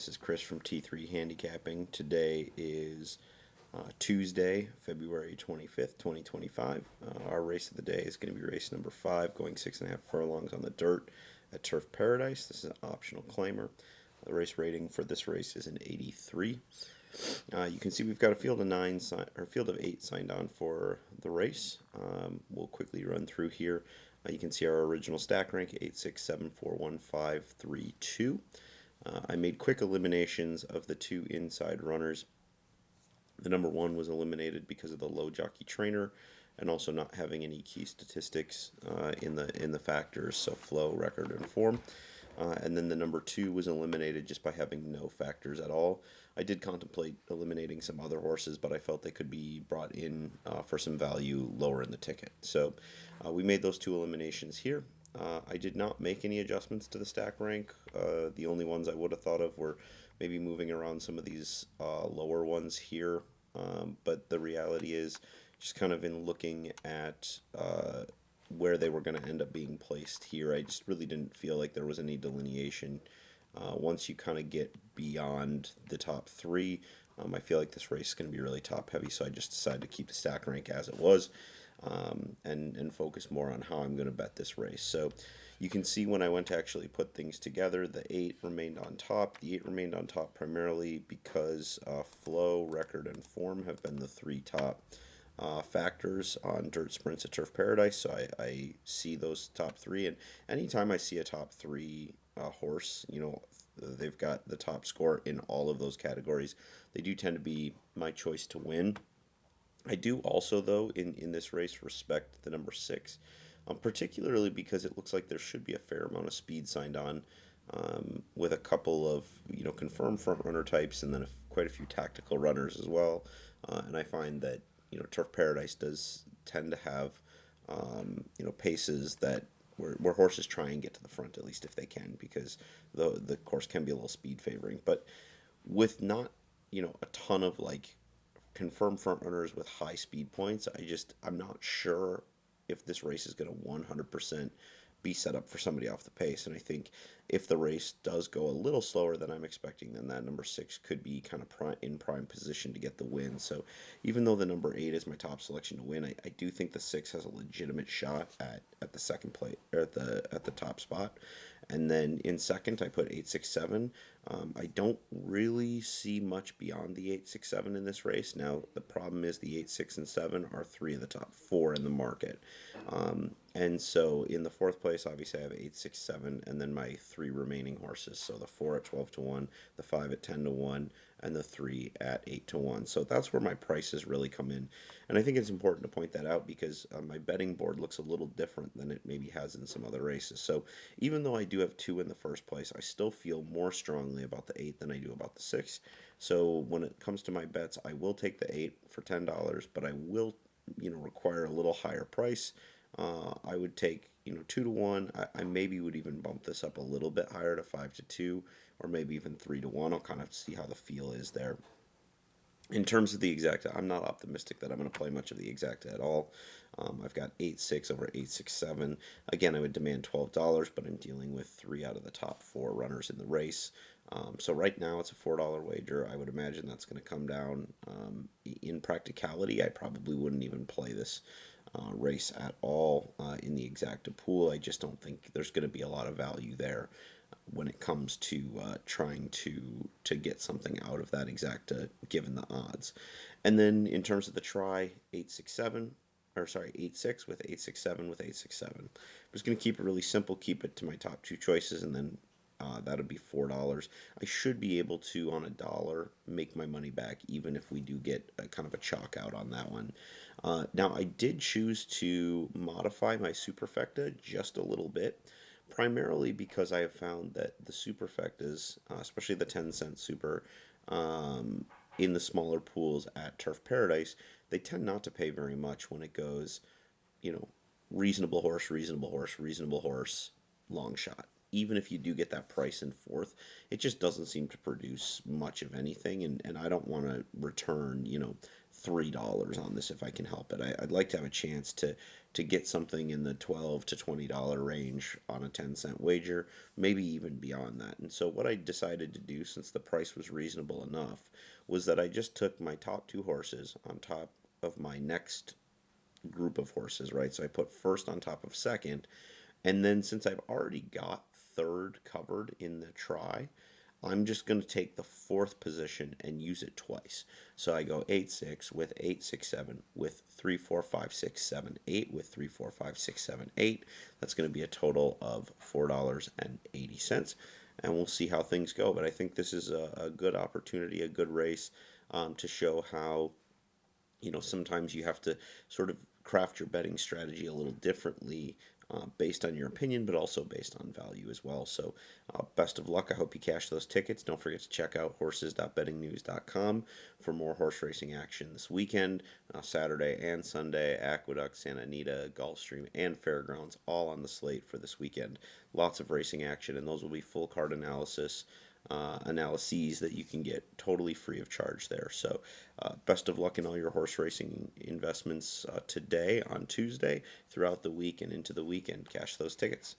This is Chris from T3 Handicapping. Today is Tuesday, February 25th, 2025. Our race of the day is going to be race number 5, going 6.5 furlongs on the dirt at Turf Paradise. This is an optional claimer. The race rating for this race is an 83. You can see we've got a field of 8 signed on for the race. We'll quickly run through here. You can see our original stack rank: 8, 6, 7, 4, 1, 5, 3, 2. I made quick eliminations of the 2 inside runners. The number 1 was eliminated because of the low jockey trainer and also not having any key statistics in the factors, so flow, record, and form. And then the number 2 was eliminated just by having no factors at all. I did contemplate eliminating some other horses, but I felt they could be brought in for some value lower in the ticket. So we made those 2 eliminations here. I did not make any adjustments to the stack rank. The only ones I would have thought of were maybe moving around some of these lower ones here. But the reality is, just kind of in looking at where they were going to end up being placed here, I just really didn't feel like there was any delineation. Once you kind of get beyond the top 3, I feel like this race is going to be really top heavy, so I just decided to keep the stack rank as it was. And focus more on how I'm going to bet this race. So you can see when I went to actually put things together, the 8 remained on top. The 8 remained on top primarily because flow, record, and form have been the 3 top factors on dirt sprints at Turf Paradise. So I see those top 3, and anytime I see a top 3 horse, they've got the top score in all of those categories, they do tend to be my choice to win. I do also, though, in this race, respect the number 6, particularly because it looks like there should be a fair amount of speed signed on, with a couple of confirmed front runner types, and then quite a few tactical runners as well. And I find that Turf Paradise does tend to have paces that where horses try and get to the front, at least if they can, because the course can be a little speed favoring. But with not a ton of confirmed front runners with high speed points, I'm not sure if this race is going to 100% be set up for somebody off the pace. And I think if the race does go a little slower than I'm expecting, then that number 6 could be kind of in prime position to get the win. So even though the number 8 is my top selection to win, I do think the 6 has a legitimate shot at the second plate, or at the top spot. And then in second, I put 8, 6, 7. I don't really see much beyond the 8, 6, 7 in this race. Now, the problem is the 8, 6, and 7 are 3 of the top 4 in the market. And so in the 4th place, obviously, I have 8, 6, 7, and then my 3 remaining horses. So the 4 at 12 to 1, the 5 at 10 to 1, and the 3 at 8 to 1. So that's where my prices really come in. And I think it's important to point that out because my betting board looks a little different than it maybe has in some other races. So even though I do have 2 in the 1st place, I still feel more strongly about the 8 than I do about the 6. So when it comes to my bets, I will take the 8 for $10, but I will require a little higher price. I would take 2 to 1. I maybe would even bump this up a little bit higher to 5 to 2, or maybe even 3 to 1. I'll kind of see how the feel is there. In terms of the exacta, I'm not optimistic that I'm going to play much of the exacta at all. I've got 8-6 over 8-6-7. Again, I would demand $12, but I'm dealing with 3 out of the top 4 runners in the race. So right now it's a $4 wager. I would imagine that's going to come down. In practicality, I probably wouldn't even play this race at all in the exacta pool. I just don't think there's going to be a lot of value there when it comes to trying to get something out of that exacta given the odds. And then in terms of the try, 8-6-7, or sorry, 8-6 with 8-6-7 with 8-6-7. I'm just going to keep it really simple, keep it to my top 2 choices, and then that would be $4. I should be able to, on $1, make my money back, even if we do get a kind of a chalk out on that one. Now, I did choose to modify my superfecta just a little bit, primarily because I have found that the superfectas, especially the 10-cent super, in the smaller pools at Turf Paradise, they tend not to pay very much when it goes, reasonable horse, reasonable horse, reasonable horse, long shot. Even if you do get that price in 4th, it just doesn't seem to produce much of anything, and I don't want to return, $3 on this if I can help it. I'd like to have a chance to get something in the $12 to $20 range on a 10-cent wager, maybe even beyond that. And so what I decided to do, since the price was reasonable enough, was that I just took my top two horses on top of my next group of horses, right? So I put first on top of second, and then since I've already got third covered in the try, I'm just going to take the fourth position and use it twice. So I go 8 6 with 8 6 7 with 3 4 5 6 7 8 with 3 4 5 6 7 8. That's going to be a total of $4.80. And we'll see how things go. But I think this is a good opportunity, a good race to show how sometimes you have to sort of craft your betting strategy a little differently based on your opinion, but also based on value as well. So, best of luck. I hope you cash those tickets. Don't forget to check out horses.bettingnews.com for more horse racing action this weekend, Saturday and Sunday. Aqueduct, Santa Anita, Gulfstream, and Fairgrounds all on the slate for this weekend. Lots of racing action, and those will be full card analyses that you can get totally free of charge there. So, best of luck in all your horse racing investments today on Tuesday, throughout the week, and into the weekend. Cash those tickets.